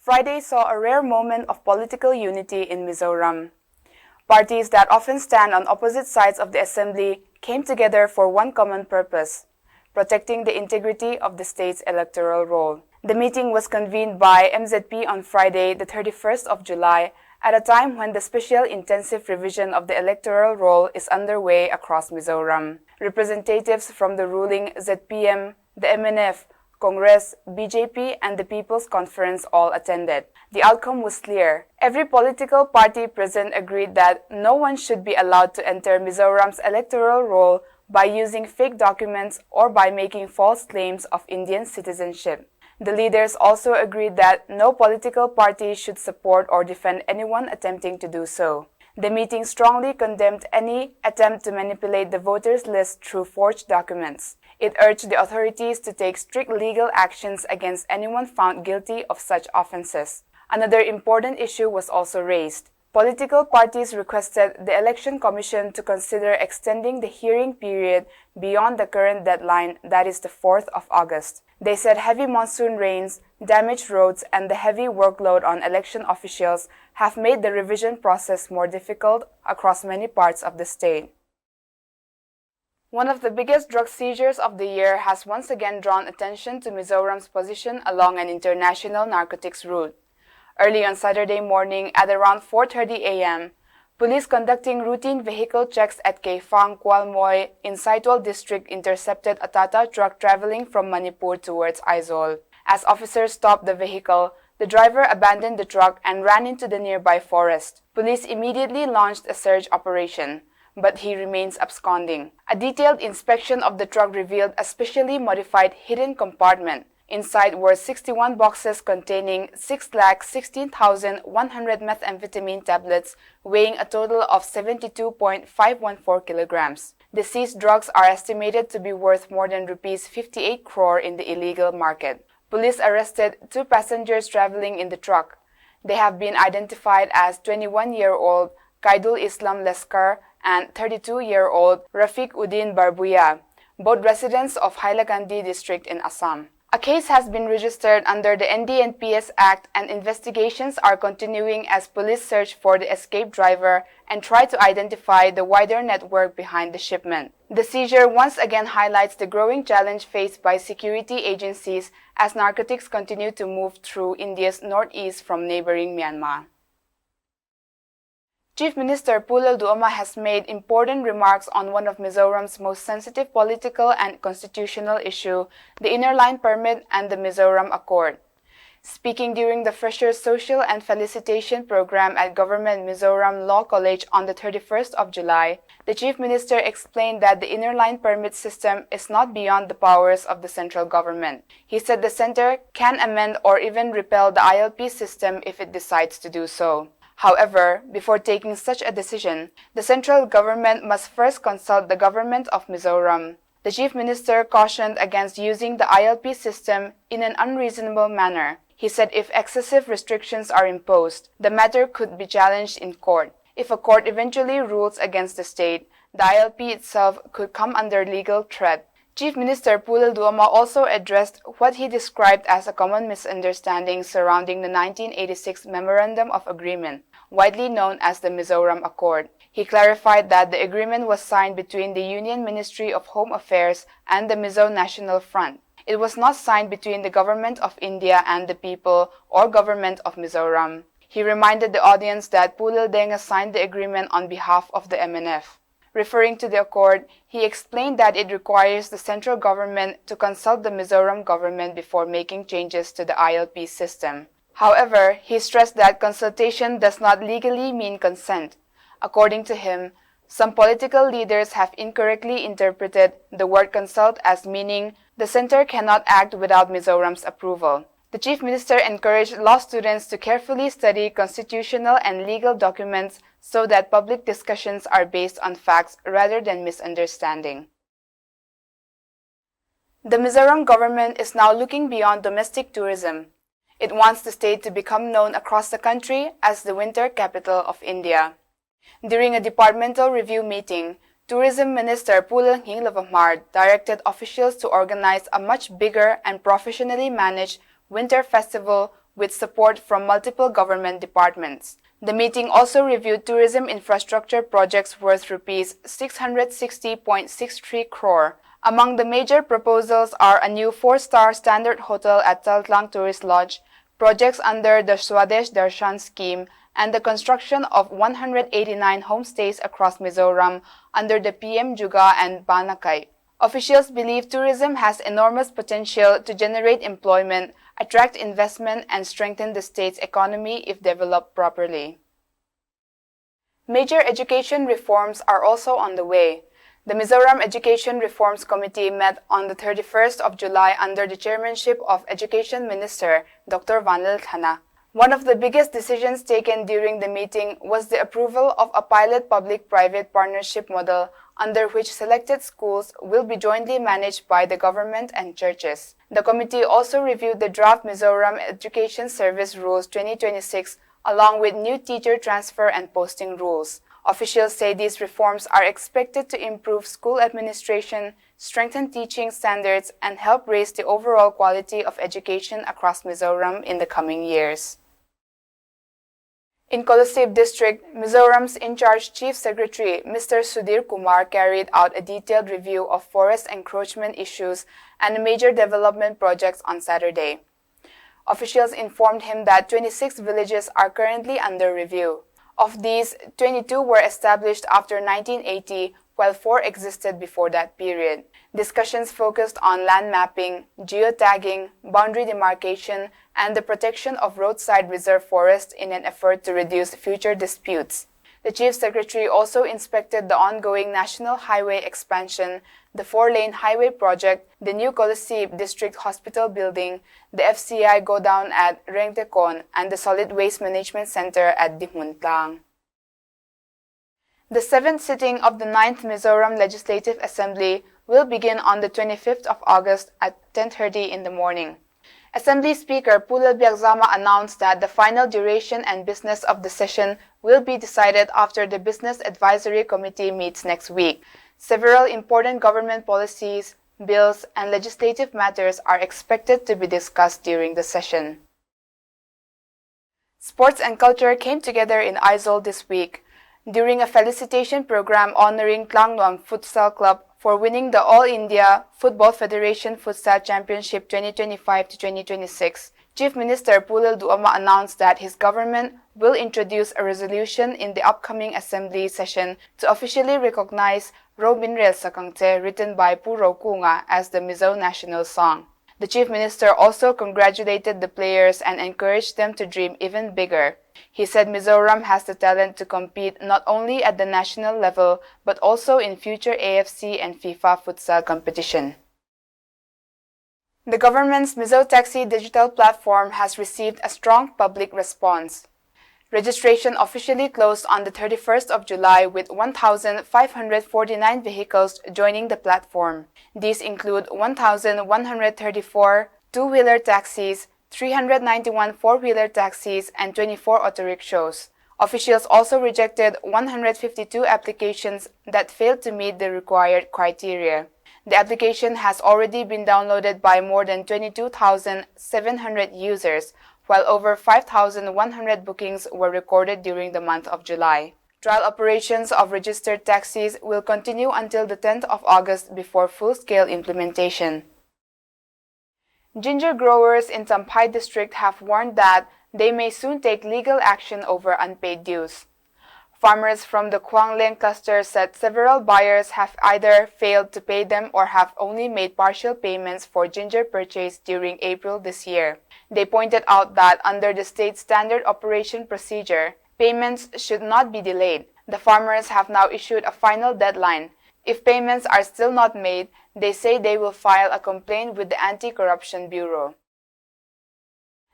Friday saw a rare moment of political unity in Mizoram. Parties that often stand on opposite sides of the assembly came together for one common purpose: protecting the integrity of the state's electoral roll. The meeting was convened by MZP on Friday, the 31st of July, at a time when the special intensive revision of the electoral roll is underway across Mizoram. Representatives from the ruling ZPM, the MNF, Congress, BJP, and the People's Conference all attended. The outcome was clear. Every political party present agreed that no one should be allowed to enter Mizoram's electoral roll by using fake documents or by making false claims of Indian citizenship. The leaders also agreed that no political party should support or defend anyone attempting to do so. The meeting strongly condemned any attempt to manipulate the voters' list through forged documents. It urged the authorities to take strict legal actions against anyone found guilty of such offenses. Another important issue was also raised. Political parties requested the Election Commission to consider extending the hearing period beyond the current deadline, that is the 4th of August. They said heavy monsoon rains, damaged roads, and the heavy workload on election officials have made the revision process more difficult across many parts of the state. One of the biggest drug seizures of the year has once again drawn attention to Mizoram's position along an international narcotics route. Early on Saturday morning at around 4:30 a.m., police conducting routine vehicle checks at Kaifang, Kwalmoy in Saitwal district intercepted a Tata truck traveling from Manipur towards Aizawl. As officers stopped the vehicle, the driver abandoned the truck and ran into the nearby forest. Police immediately launched a search operation, but he remains absconding. A detailed inspection of the truck revealed a specially modified hidden compartment. Inside were 61 boxes containing 6,16,100 methamphetamine tablets weighing a total of 72.514 kilograms. The seized drugs are estimated to be worth more than Rs 58 crore in the illegal market. Police arrested 2 passengers traveling in the truck. They have been identified as 21-year-old Kaidul Islam Leskar and 32-year-old Rafiq Uddin Barbuya, both residents of Hailakandi district in Assam. A case has been registered under the NDNPS Act and investigations are continuing as police search for the escaped driver and try to identify the wider network behind the shipment. The seizure once again highlights the growing challenge faced by security agencies as narcotics continue to move through India's northeast from neighboring Myanmar. Chief Minister Pulal Duama has made important remarks on one of Mizoram's most sensitive political and constitutional issue, the Inner Line Permit and the Mizoram Accord. Speaking during the Freshers Social and Felicitation Program at Government Mizoram Law College on the 31st of July, the Chief Minister explained that the Inner Line Permit system is not beyond the powers of the central government. He said the center can amend or even repeal the ILP system if it decides to do so. However, before taking such a decision, the central government must first consult the government of Mizoram. The Chief Minister cautioned against using the ILP system in an unreasonable manner. He said if excessive restrictions are imposed, the matter could be challenged in court. If a court eventually rules against the state, the ILP itself could come under legal threat. Chief Minister Pulal Duama also addressed what he described as a common misunderstanding surrounding the 1986 Memorandum of Agreement, widely known as the Mizoram Accord. He clarified that the agreement was signed between the Union Ministry of Home Affairs and the Mizo National Front. It was not signed between the Government of India and the people or Government of Mizoram. He reminded the audience that Pulal Denga signed the agreement on behalf of the MNF. Referring to the accord, he explained that it requires the central government to consult the Mizoram government before making changes to the ILP system. However, he stressed that consultation does not legally mean consent. According to him, some political leaders have incorrectly interpreted the word consult as meaning the center cannot act without Mizoram's approval. The Chief Minister encouraged law students to carefully study constitutional and legal documents so that public discussions are based on facts rather than misunderstanding. The Mizoram government is now looking beyond domestic tourism. It wants the state to become known across the country as the winter capital of India. During a departmental review meeting, Tourism Minister Pulal Nginglavamar directed officials to organize a much bigger and professionally managed winter festival with support from multiple government departments. The meeting also reviewed tourism infrastructure projects worth Rs 660.63 crore. Among the major proposals are a new 4-star standard hotel at Taltlang Tourist Lodge, projects under the Swadesh Darshan scheme, and the construction of 189 homestays across Mizoram under the PM Juga and Banakai. Officials believe tourism has enormous potential to generate employment, attract investment, and strengthen the state's economy if developed properly. Major education reforms are also on the way. The Mizoram Education Reforms Committee met on the 31st of July under the chairmanship of Education Minister Dr. Vanil Thana. One of the biggest decisions taken during the meeting was the approval of a pilot public-private partnership model under which selected schools will be jointly managed by the government and churches. The committee also reviewed the draft Mizoram Education Service Rules 2026 along with new teacher transfer and posting rules. Officials say these reforms are expected to improve school administration, strengthen teaching standards, and help raise the overall quality of education across Mizoram in the coming years. In Kolasib District, Mizoram's in-charge Chief Secretary, Mr. Sudhir Kumar, carried out a detailed review of forest encroachment issues and major development projects on Saturday. Officials informed him that 26 villages are currently under review. Of these, 22 were established after 1980, while 4 existed before that period. Discussions focused on land mapping, geotagging, boundary demarcation, and the protection of roadside reserve forests in an effort to reduce future disputes. The Chief Secretary also inspected the ongoing National Highway expansion, the 4-lane highway project, the new Kolasib District Hospital building, the FCI godown at Rengtekon, and the Solid Waste Management Center at Dimuntlang. The 7th sitting of the 9th Mizoram Legislative Assembly will begin on the 25th of August at 10:30 in the morning. Assembly Speaker Pulal Biagzama announced that the final duration and business of the session will be decided after the Business Advisory Committee meets next week. Several important government policies, bills, and legislative matters are expected to be discussed during the session. Sports and culture came together in Aizawl this week during a felicitation program honoring Tlangnuang Futsal Club for winning the All India Football Federation Futsal Championship 2025 to 2026. Chief Minister Pulal Duama announced that his government will introduce a resolution in the upcoming assembly session to officially recognize Robinrel Sakangte, written by Puro Kunga, as the Mizo national song. The Chief Minister also congratulated the players and encouraged them to dream even bigger. He said Mizoram has the talent to compete not only at the national level but also in future AFC and FIFA futsal competition. The government's Mizo Taxi digital platform has received a strong public response. Registration officially closed on the 31st of July with 1,549 vehicles joining the platform. These include 1,134 two-wheeler taxis, 391 four-wheeler taxis, and 24 auto-rickshaws. Officials also rejected 152 applications that failed to meet the required criteria. The application has already been downloaded by more than 22,700 users, while over 5,100 bookings were recorded during the month of July. Trial operations of registered taxis will continue until the 10th of August before full-scale implementation. Ginger growers in Sampai district have warned that they may soon take legal action over unpaid dues. Farmers from the Kwangleng cluster said several buyers have either failed to pay them or have only made partial payments for ginger purchase during April this year. They pointed out that under the state standard operation procedure, payments should not be delayed. The farmers have now issued a final deadline. If payments are still not made, they say they will file a complaint with the Anti-Corruption Bureau.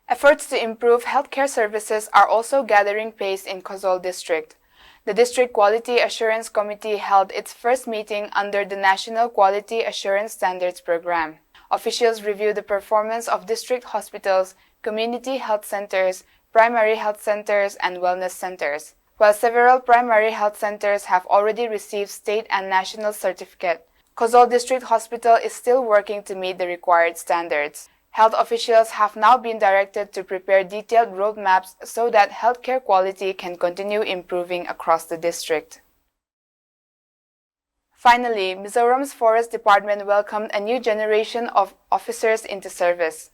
Efforts to improve healthcare services are also gathering pace in Kozol District. The District Quality Assurance Committee held its first meeting under the National Quality Assurance Standards Program. Officials reviewed the performance of district hospitals, community health centers, primary health centers, and wellness centers. While several primary health centers have already received state and national certificate, Kozol District Hospital is still working to meet the required standards. Health officials have now been directed to prepare detailed roadmaps so that healthcare quality can continue improving across the district. Finally, Mizoram's Forest Department welcomed a new generation of officers into service.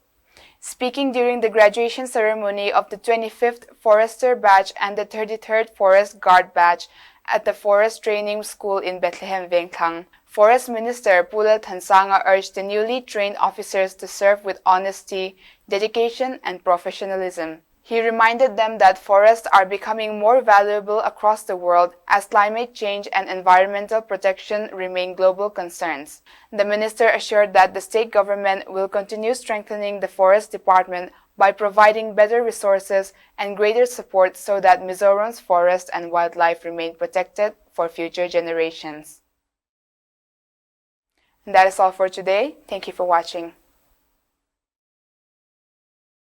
Speaking during the graduation ceremony of the 25th Forester Batch and the 33rd Forest Guard Batch at the Forest Training School in Bethlehem, Vengkang, Forest Minister Pulal Thansanga urged the newly trained officers to serve with honesty, dedication, and professionalism. He reminded them that forests are becoming more valuable across the world as climate change and environmental protection remain global concerns. The minister assured that the state government will continue strengthening the Forest Department by providing better resources and greater support so that Mizoram's forest and wildlife remain protected for future generations. And that is all for today. Thank you for watching.